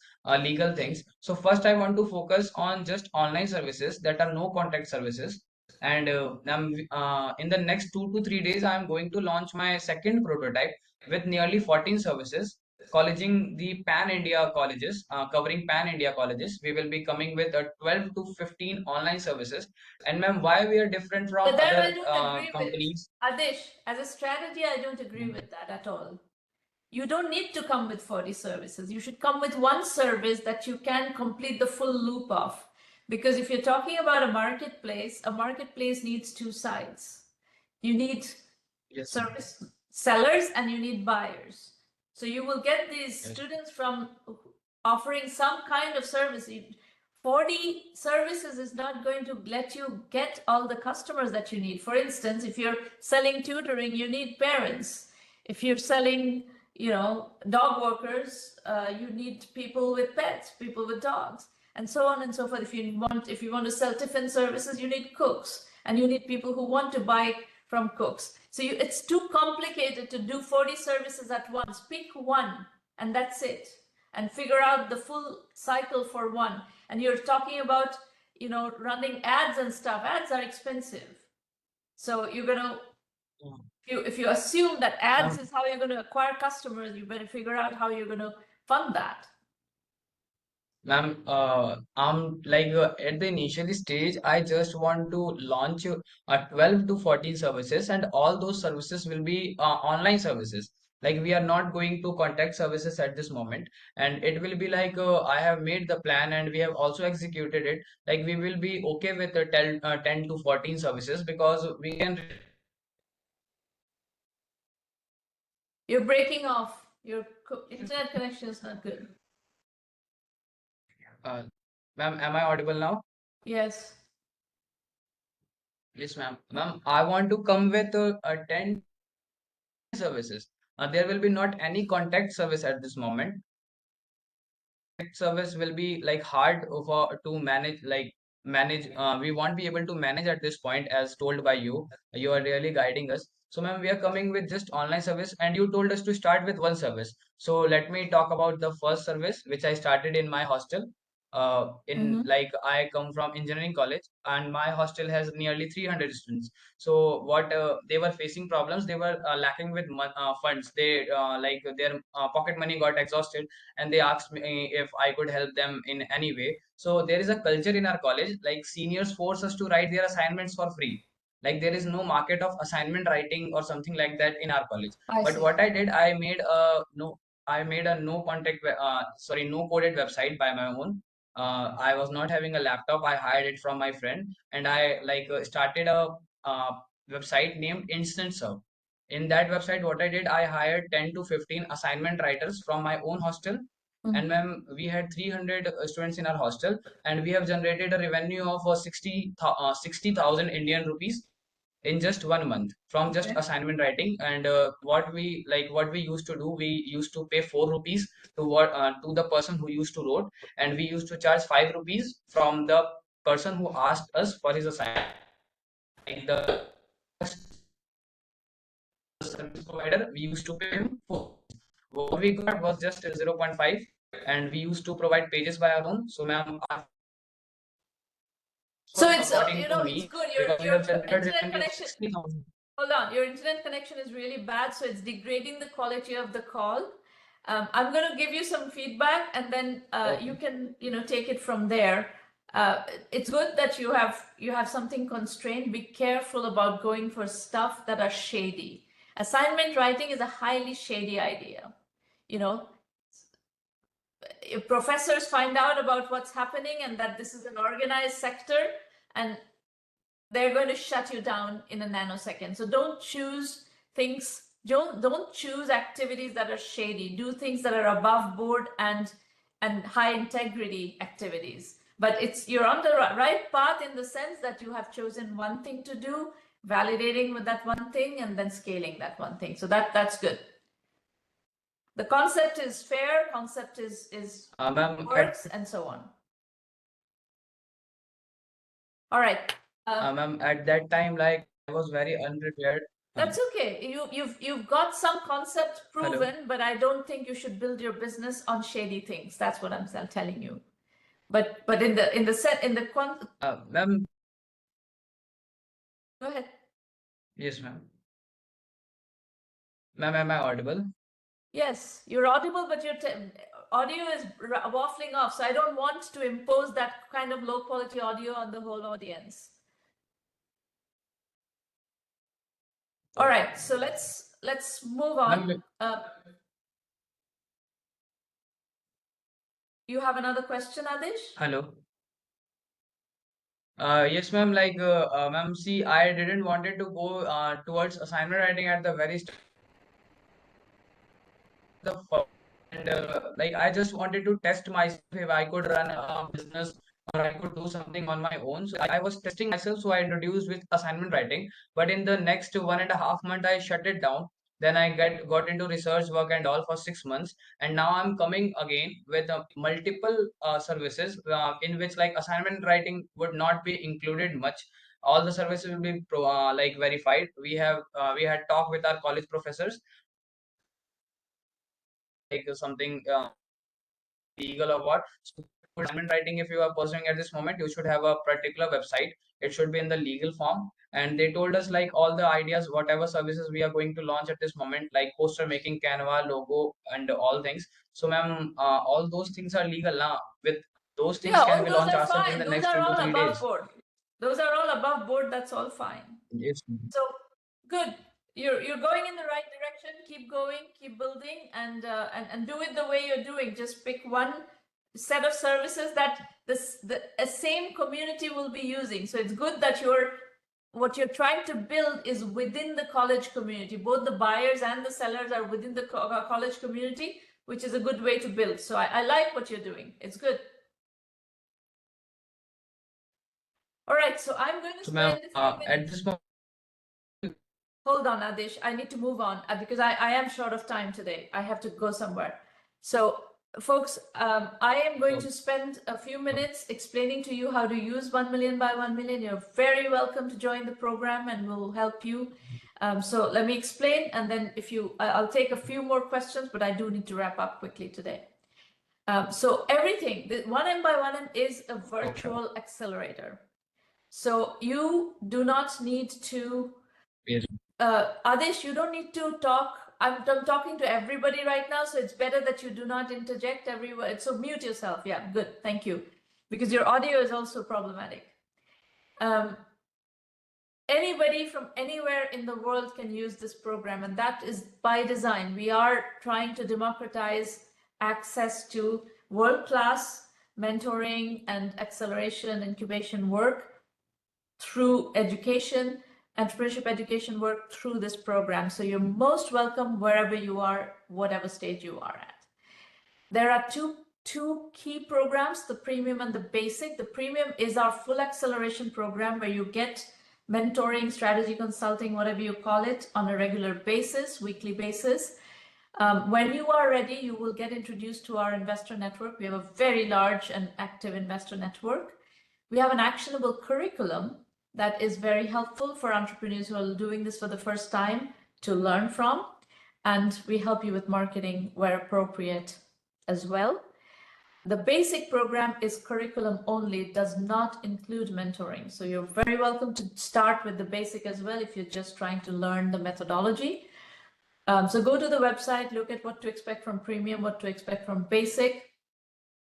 legal things. So first, I want to focus on just online services that are no contact services. And in the next 2 to 3 days, I'm going to launch my second prototype with nearly 14 services colleging the pan India colleges, covering pan India colleges. We will be coming with 12 to 15 online services. And ma'am, why we are different from But that I other don't agree with. companies? Adesh, as a strategy, I don't agree with that at all. You don't need to come with 40 services. You should come with one service that you can complete the full loop of. Because if you're talking about a marketplace needs two sides. You need Yes, ma'am. service sellers and you need buyers. So you will get these Yes. students from offering some kind of service. 40 services is not going to let you get all the customers that you need. For instance, if you're selling tutoring, you need parents. If you're selling, dog walkers, you need people with pets, people with dogs, and so on and so forth. If you want to sell tiffin services, you need cooks, and you need people who want to buy from cooks. So it's too complicated to do 40 services at once. Pick one, and that's it, and figure out the full cycle for one. And you're talking about, running ads and stuff. Ads are expensive. So you're gonna if you assume that ads Ma'am, is how you're going to acquire customers, you better figure out how you're going to fund that. ma'am, I'm like at the initial stage, I just want to launch 12 to 14 services, and all those services will be online services. Like we are not going to contact services at this moment, and it will be like I have made the plan and we have also executed it. Like we will be okay with the 10 to 14 services because we can. You're breaking off. Your internet connection is not good. Uh, ma'am, am I audible now? Yes. Yes, ma'am. Ma'am, I want to come with 10 services. There will be not any contact service at this moment. Service will be like hard for to manage, we won't be able to manage at this point as told by you. You are really guiding us. So ma'am, we are coming with just online service and you told us to start with one service. So let me talk about the first service which I started in my hostel. in like I come from engineering college and my hostel has nearly 300 students. So what they were facing problems, they were lacking with funds. They like their pocket money got exhausted, and they asked me if I could help them in any way. So there is a culture in our college, like seniors force us to write their assignments for free. Like there is no market of assignment writing or something like that in our college. I But see. what I did, I made a no coded website by my own. I was not having a laptop. I hired it from my friend, and I started a uh, website named Instant Serve. In that website, what I did, I hired 10 to 15 assignment writers from my own hostel. And ma'am, we had 300 students in our hostel, and we have generated a revenue of 60,000 Indian rupees in just 1 month from just assignment writing. And what we used to do, we used to pay 4 rupees to the person who used to wrote, and we used to charge 5 rupees from the person who asked us for his assignment. Like the service provider, we used to pay him 4. What we got was just 0.5, and we used to provide pages by our own. So ma'am, So it's according to it's me, good. because we Your have generated internet revenue of connection. 60,000. Hold on, your internet connection is really bad, so it's degrading the quality of the call. I'm going to give you some feedback, and then you can take it from there. It's good that you have something constrained. Be careful about going for stuff that are shady. Assignment writing is a highly shady idea. If professors find out about what's happening and that this is an organized sector, and they're going to shut you down in a nanosecond. So don't choose things, don't choose activities that are shady. Do things that are above board and high integrity activities. But you're on the right path in the sense that you have chosen one thing to do, validating with that one thing, and then scaling that one thing. So that's good. The concept is fair, concept is works, and so on. All right. Ma'am, at that time, like I was very unprepared. That's okay. You've got some concept proven, Hello. but I don't think you should build your business on shady things. That's what I'm telling you. But in the Ma'am, go ahead. yes, ma'am. Ma'am, am I audible? Yes, you're audible, but your audio is waffling off. So I don't want to impose that kind of low quality audio on the whole audience. All right, so let's move on. You have another question, Adesh? Hello. Yes, ma'am. Ma'am, see, I didn't wanted to go towards assignment writing at the very start. And like I just wanted to test myself if I could run a business or I could do something on my own. So I was testing myself, so I introduced with assignment writing. But in the next 1.5 months, I shut it down. Then I got into research work and all for 6 months, and now I'm coming again with multiple services in which like assignment writing would not be included much. All the services will be verified. We had talked with our college professors, like something legal or what. So assignment writing, if you are pursuing at this moment, you should have a particular website. It should be in the legal form. And they told us like all the ideas, whatever services we are going to launch at this moment, like poster making, Canva, logo, and all things. So ma'am, all those things are legal now. With those things, can all we those launch are ourselves in fine. the Those next are 2 to all 3 above days? board. Those are all above board. That's all fine. Yes. So good. You're going in the right direction. Keep going. Keep building, and do it the way you're doing. Just pick one set of services that the same community will be using. So it's good that what you're trying to build is within the college community. Both the buyers and the sellers are within the college community, which is a good way to build. So I like what you're doing. It's good. All right, so I'm going to So spend ma'am, a few at minutes. this moment, Hold on, Adesh. I need to move on because I am short of time today. I have to go somewhere. So, folks, I am going to spend a few minutes explaining to you how to use 1 million by 1 million. You're very welcome to join the program and we'll help you. So let me explain, and then I'll take a few more questions, but I do need to wrap up quickly today. So everything, the 1M1M is a virtual accelerator. So you do not need to, Yes. Adesh, you don't need to talk. I'm talking to everybody right now, so it's better that you do not interject every word. So mute yourself. Yeah, good. Thank you. Because your audio is also problematic. Anybody from anywhere in the world can use this program, and that is by design. We are trying to democratize access to world-class mentoring and acceleration incubation work through education, entrepreneurship education work through this program. So you're most welcome wherever you are, whatever stage you are at. There are two key programs, the premium and the basic. The premium is our full acceleration program where you get mentoring, strategy consulting, whatever you call it, on a regular basis, weekly basis. When you are ready, you will get introduced to our investor network. We have a very large and active investor network. We have an actionable curriculum that is very helpful for entrepreneurs who are doing this for the first time to learn from. And we help you with marketing where appropriate as well. The basic program is curriculum only. It does not include mentoring. So you're very welcome to start with the basic as well if you're just trying to learn the methodology. So go to the website, look at what to expect from premium, what to expect from basic.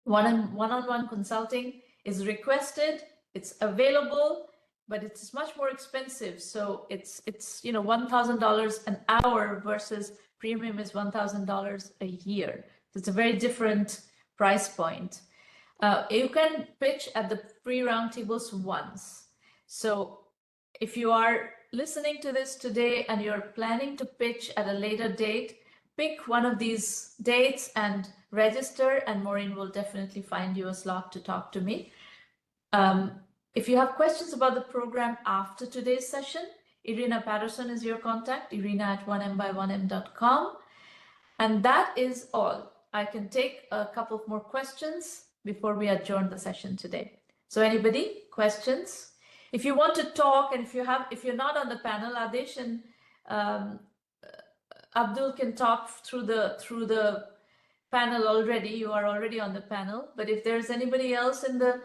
One-on-one consulting is requested, it's available, but it's much more expensive. So it's $1,000 an hour versus premium is $1,000 a year. So it's a very different price point. You can pitch at the free roundtables once. So if you are listening to this today and you're planning to pitch at a later date, pick one of these dates and register, and Maureen will definitely find you a slot to talk to me. If you have questions about the program after today's session, Irina Patterson is your contact, irina@1mby1m.com. And that is all. I can take a couple of more questions before we adjourn the session today. So anybody, questions? If you want to talk, and if you're not on the panel, Adesh and Abdul can talk through the panel already. You are already on the panel. But if there's anybody else in the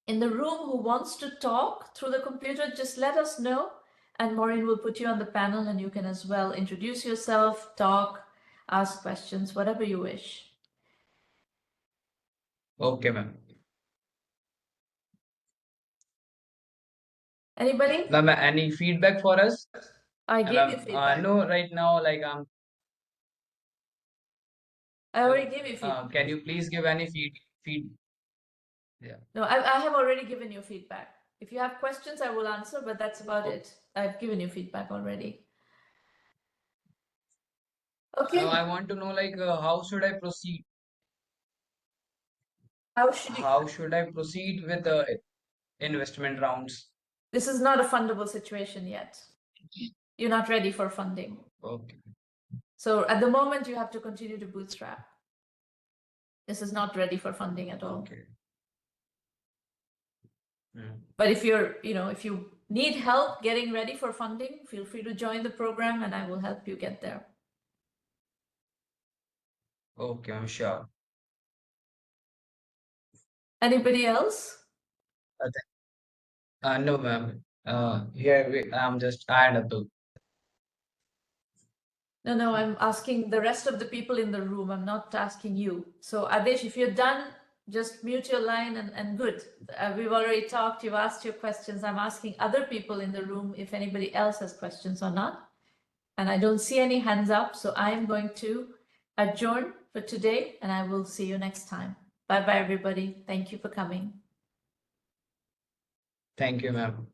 room who wants to talk through the computer, just let us know, and Maureen will put you on the panel, and you can as well introduce yourself, talk, ask questions, whatever you wish. Okay, ma'am. Anybody? Ma'am, any feedback for us? I gave you feedback. No, right now, like I already gave you feedback. can you please give any feed? Yeah. No, I have already given you feedback. If you have questions, I will answer, but that's about it. I've given you feedback already. Okay. Now I want to know, like, how should I proceed? How should I proceed with the investment rounds? This is not a fundable situation yet. You're not ready for funding. Okay. So at the moment, you have to continue to bootstrap. This is not ready for funding at all. Okay. But if if you need help getting ready for funding, feel free to join the program and I will help you get there. Okay, I'm sure. Anybody else? No, ma'am. I'm just add up to. No, I'm asking the rest of the people in the room. I'm not asking you. So Adesh, if you're done, just mute your line and good. We've already talked, you've asked your questions. I'm asking other people in the room if anybody else has questions or not. And I don't see any hands up, so I'm going to adjourn for today and I will see you next time. Bye-bye, everybody. Thank you for coming. Thank you, ma'am.